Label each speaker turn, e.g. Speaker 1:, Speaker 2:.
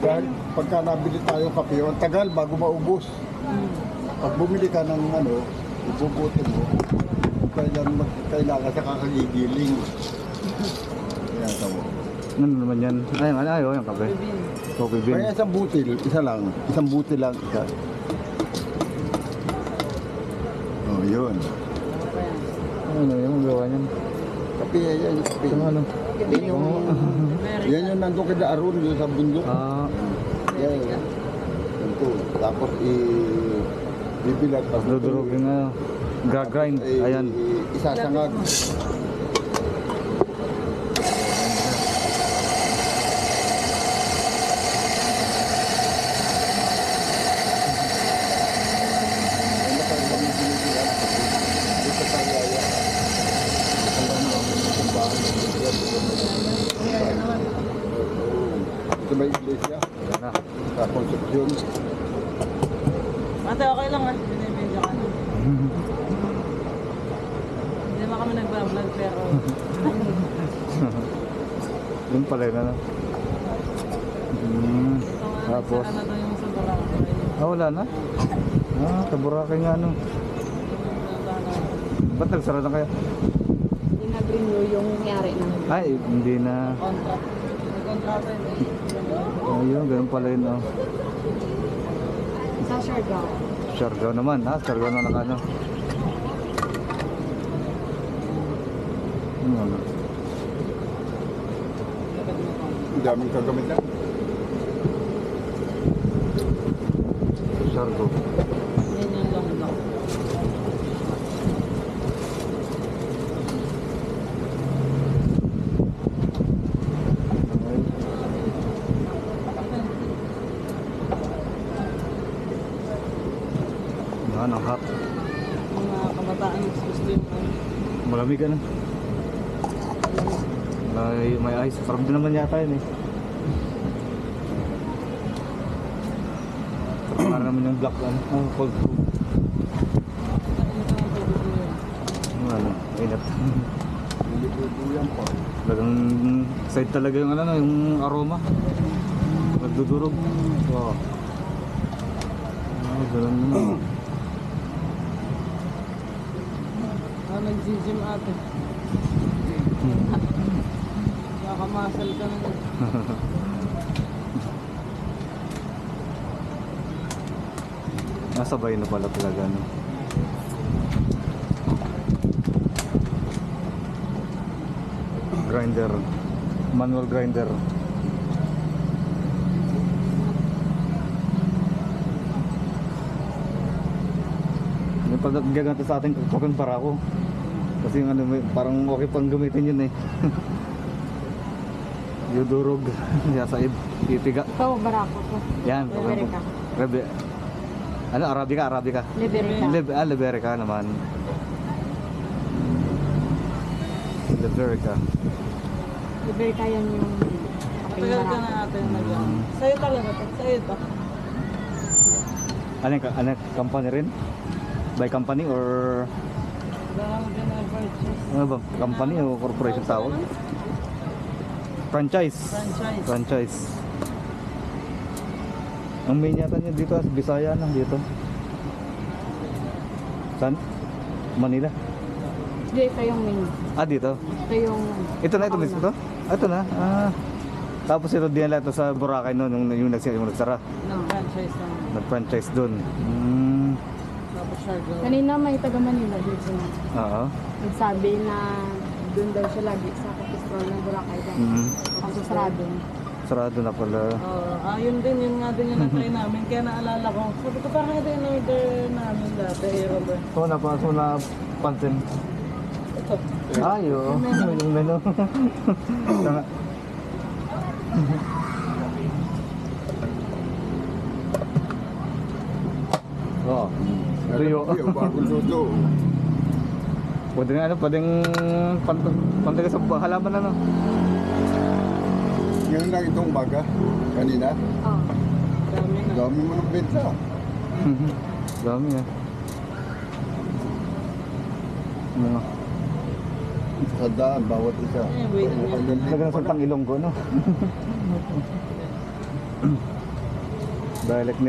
Speaker 1: Dahil pagka nabili tayong kape, ang tagal bago maubos. Pag bumili ka ng ano, ibubutin mo, kailangan sa kakagigiling. Kaya tamo.
Speaker 2: Ano naman yan? Ayaw yung kape. Coffee bean.
Speaker 1: Kaya isang butil, isa lang. Isang butil lang, isa. Oh, yun.
Speaker 2: Ano yung gawa niyan?
Speaker 1: Kape, yan. Kape.
Speaker 2: Yung ano?
Speaker 1: Yan yung nandun kay Daaron, yung sa bundok. Yan. Ito. Tapos bibilat.
Speaker 2: Dudurog yung grind. Ayan.
Speaker 1: Isasangag. Ito ba iglesia?
Speaker 2: Ayan na.
Speaker 1: Sa Concepcion.
Speaker 3: Ate, okay lang ha. Binibidyo ka na. Hindi naman kami nagbablog pero...
Speaker 2: Yung pala yun ano. Tapos.
Speaker 3: Saka na daw yung sa Boracay.
Speaker 2: Wala na? Sa Boracay nga ano. Ba't nagsara na kaya?
Speaker 4: Hindi nag-renew yung nangyari na.
Speaker 2: Ay, hindi na.
Speaker 3: Contract. May kontrata yun eh.
Speaker 2: Ayun, ganun pala yun.
Speaker 4: Sa Siargao.
Speaker 2: Siargao naman, Siargao na nakano. Ano?
Speaker 1: Ang daming kagamit na.
Speaker 2: Siargao.
Speaker 3: Yan yung long lock.
Speaker 2: Yan, ang hot.
Speaker 3: Mga kabataan gusto yung
Speaker 2: Malamig ano. May ice. Parang din naman yata yun eh. Parang naman yung black ano. Cold food. Ano, inat.
Speaker 1: Hindi po yan pa.
Speaker 2: Talagang side talaga yung ano, yung aroma. Nagdudurog. Wow. Ganun naman.
Speaker 3: nag-gym ate. Nakamasal ka na.
Speaker 2: Nasabay na pala talaga no. Grinder, manual grinder. Yung pag gaganto sa atin, kukunin para ako. Kasi yung ano, parang okay pang gamitin yun eh. Yudurog, yasaid, titiga.
Speaker 4: Ikaw, barako ko.
Speaker 2: Yan,
Speaker 4: Liberica.
Speaker 2: Ano, Arabica, Arabica.
Speaker 4: Liberica.
Speaker 2: Liberica naman. Liberica.
Speaker 4: Liberica yan yung
Speaker 3: Tagal ka na natin nag-ano. Sa'yo talaga to. Sa'yo to.
Speaker 2: Ano, company rin? By company or
Speaker 3: Parang din-purchase.
Speaker 2: ano ba? Company o corporation tawag? Franchise.
Speaker 3: Franchise.
Speaker 2: Franchise. Ang main yata niya dito sa Bisaya na dito. Saan? Manila.
Speaker 4: Hindi, ito yung main.
Speaker 2: Dito.
Speaker 4: Ito yung...
Speaker 2: Ito na, ito mismo to? Ito na. Tapos ito din nila ito sa Boracay noon, yung nagsara.
Speaker 3: No, franchise lang.
Speaker 2: Nag-franchise doon.
Speaker 3: Tapos Siargao.
Speaker 4: Kanina may taga Manila dito na.
Speaker 2: Oo.
Speaker 4: Nagsabi na doon daw siya lagi sa Capistrol ng Boracay. Kaso sarado.
Speaker 2: Sarado na pala.
Speaker 3: Yun din, yun nga din yung na-try namin. Kaya naalala ko. Sabi ko parang ito yung order namin dati. Robert.
Speaker 2: So na pansin.
Speaker 3: Ito.
Speaker 2: Yung menu. Tanga. Tuyo.
Speaker 1: Bagong luto.
Speaker 2: Pwede nga pwedeng pantaga sa halaman ano.
Speaker 1: Ngayon lang itong umaga. Kanina.
Speaker 4: Oh.
Speaker 3: Dami na.
Speaker 1: Dami mo ng benta.
Speaker 2: Dami Mga
Speaker 1: Sa daan, bawat isa.
Speaker 3: Wait.
Speaker 2: talagang sa Ilonggo no. Dialect